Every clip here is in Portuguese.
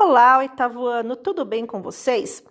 Olá, oitavo ano, tudo bem com vocês?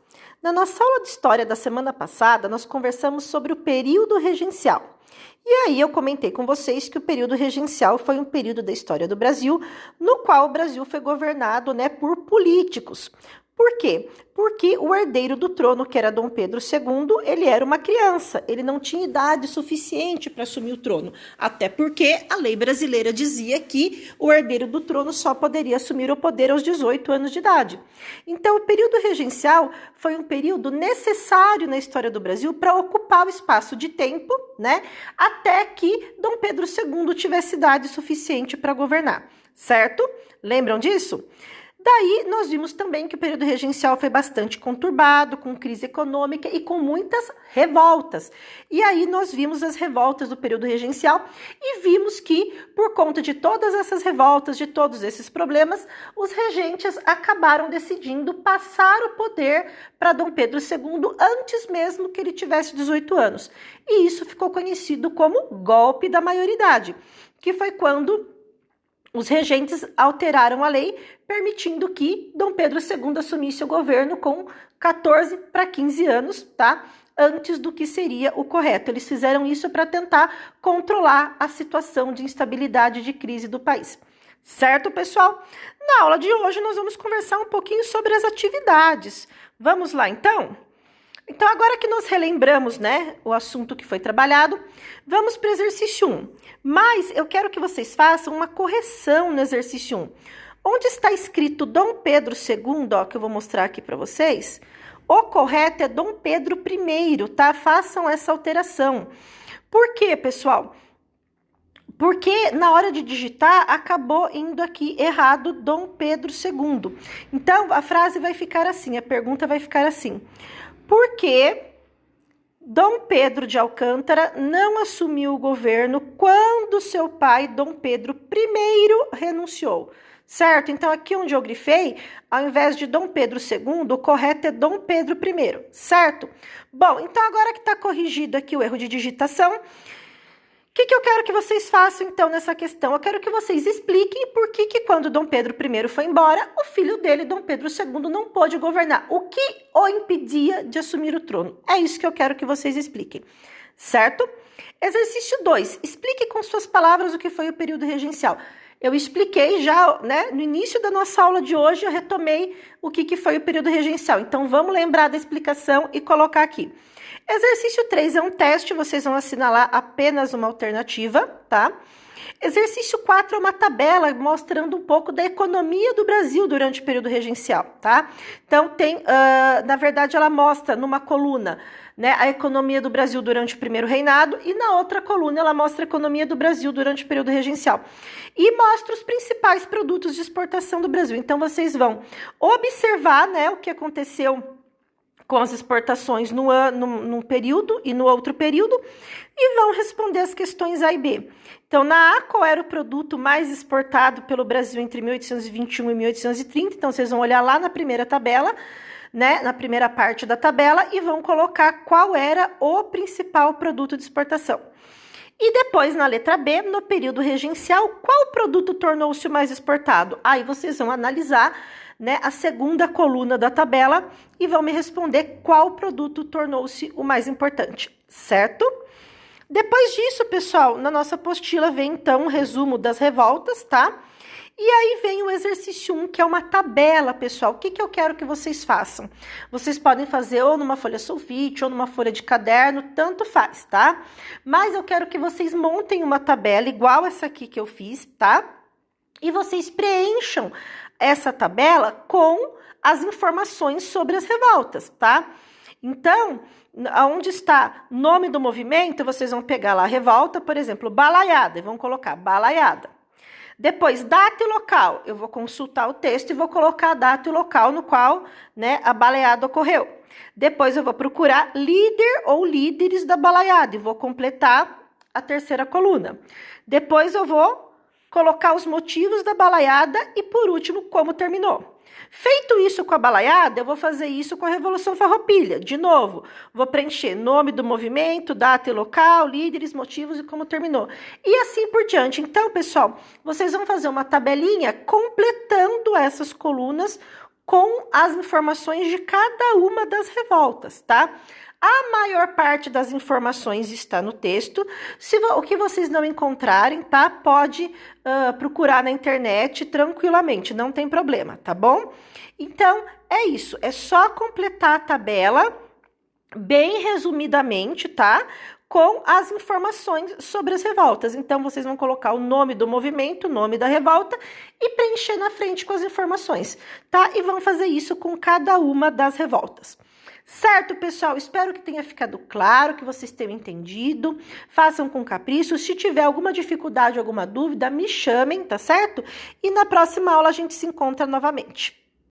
Na nossa aula de história da semana passada, nós conversamos sobre o período regencial. E aí eu comentei com vocês que o período regencial foi um período da história do Brasil, no qual o Brasil foi governado, por políticos. Por quê? Porque o herdeiro do trono, que era Dom Pedro II, ele era uma criança, ele não tinha idade suficiente para assumir o trono, até porque a lei brasileira dizia que o herdeiro do trono só poderia assumir o poder aos 18 anos de idade. Então, o período regencial foi um período necessário na história do Brasil para ocupar o espaço de tempo, até que Dom Pedro II tivesse idade suficiente para governar, certo? Lembram disso? Daí, nós vimos também que o período regencial foi bastante conturbado, com crise econômica e com muitas revoltas. E aí, nós vimos as revoltas do período regencial e vimos que, por conta de todas essas revoltas, de todos esses problemas, os regentes acabaram decidindo passar o poder para Dom Pedro II antes mesmo que ele tivesse 18 anos. E isso ficou conhecido como golpe da maioridade, que foi quando os regentes alteraram a lei, permitindo que Dom Pedro II assumisse o governo com 14 para 15 anos, antes do que seria o correto. Eles fizeram isso para tentar controlar a situação de instabilidade e de crise do país. Certo, pessoal? Na aula de hoje, nós vamos conversar um pouquinho sobre as atividades. Vamos lá, então? Então, agora que nós relembramos, o assunto que foi trabalhado, vamos para o exercício 1. Mas eu quero que vocês façam uma correção no exercício 1. Onde está escrito Dom Pedro II, que eu vou mostrar aqui para vocês, o correto é Dom Pedro I, tá? Façam essa alteração. Por quê, pessoal? Porque na hora de digitar, acabou indo aqui errado Dom Pedro II. Então, a frase vai ficar assim, a pergunta vai ficar assim. Por que Dom Pedro de Alcântara não assumiu o governo quando seu pai, Dom Pedro I, renunciou? Certo? Então, aqui onde eu grifei, ao invés de Dom Pedro II, o correto é Dom Pedro I, certo? Bom, então agora que está corrigido aqui o erro de digitação, o que eu quero que vocês façam, então, nessa questão? Eu quero que vocês expliquem por que quando Dom Pedro I foi embora, o filho dele, Dom Pedro II, não pôde governar. O que o impedia de assumir o trono? É isso que eu quero que vocês expliquem, certo? Exercício 2. Explique com suas palavras o que foi o período regencial. Eu expliquei já, no início da nossa aula de hoje, eu retomei o que foi o período regencial. Então, vamos lembrar da explicação e colocar aqui. Exercício 3 é um teste, vocês vão assinalar apenas uma alternativa, tá? Exercício 4 é uma tabela mostrando um pouco da economia do Brasil durante o período regencial, tá? Então, na verdade, ela mostra numa coluna, a economia do Brasil durante o primeiro reinado e na outra coluna ela mostra a economia do Brasil durante o período regencial. E mostra os principais produtos de exportação do Brasil. Então, vocês vão observar, o que aconteceu com as exportações num período e no outro período, e vão responder as questões A e B. Então, na A, qual era o produto mais exportado pelo Brasil entre 1821 e 1830? Então, vocês vão olhar lá na primeira tabela, na primeira parte da tabela, e vão colocar qual era o principal produto de exportação. E depois, na letra B, no período regencial, qual produto tornou-se o mais exportado? Aí vocês vão analisar a segunda coluna da tabela e vão me responder qual produto tornou-se o mais importante, certo? Depois disso, pessoal, na nossa apostila vem então um resumo das revoltas, tá? E aí vem o exercício 1, que é uma tabela, pessoal. O que eu quero que vocês façam? Vocês podem fazer ou numa folha sulfite ou numa folha de caderno, tanto faz, tá? Mas eu quero que vocês montem uma tabela igual essa aqui que eu fiz, tá? E vocês preencham essa tabela com as informações sobre as revoltas, tá? Então, onde está nome do movimento, vocês vão pegar lá a revolta, por exemplo, Balaiada, e vão colocar Balaiada. Depois, data e local, eu vou consultar o texto e vou colocar a data e o local no qual a balaiada ocorreu. Depois, eu vou procurar líder ou líderes da balaiada e vou completar a terceira coluna. Depois, eu vou colocar os motivos da balaiada e, por último, como terminou. Feito isso com a balaiada, eu vou fazer isso com a Revolução Farroupilha. De novo, vou preencher nome do movimento, data e local, líderes, motivos e como terminou. E assim por diante. Então, pessoal, vocês vão fazer uma tabelinha completando essas colunas com as informações de cada uma das revoltas, tá? A maior parte das informações está no texto. Se o que vocês não encontrarem, tá? Pode procurar na internet tranquilamente, não tem problema, tá bom? Então, é isso. É só completar a tabela, bem resumidamente, tá? Com as informações sobre as revoltas. Então, vocês vão colocar o nome do movimento, o nome da revolta e preencher na frente com as informações, tá? E vão fazer isso com cada uma das revoltas. Certo, pessoal? Espero que tenha ficado claro, que vocês tenham entendido. Façam com capricho. Se tiver alguma dificuldade, alguma dúvida, me chamem, tá certo? E na próxima aula a gente se encontra novamente.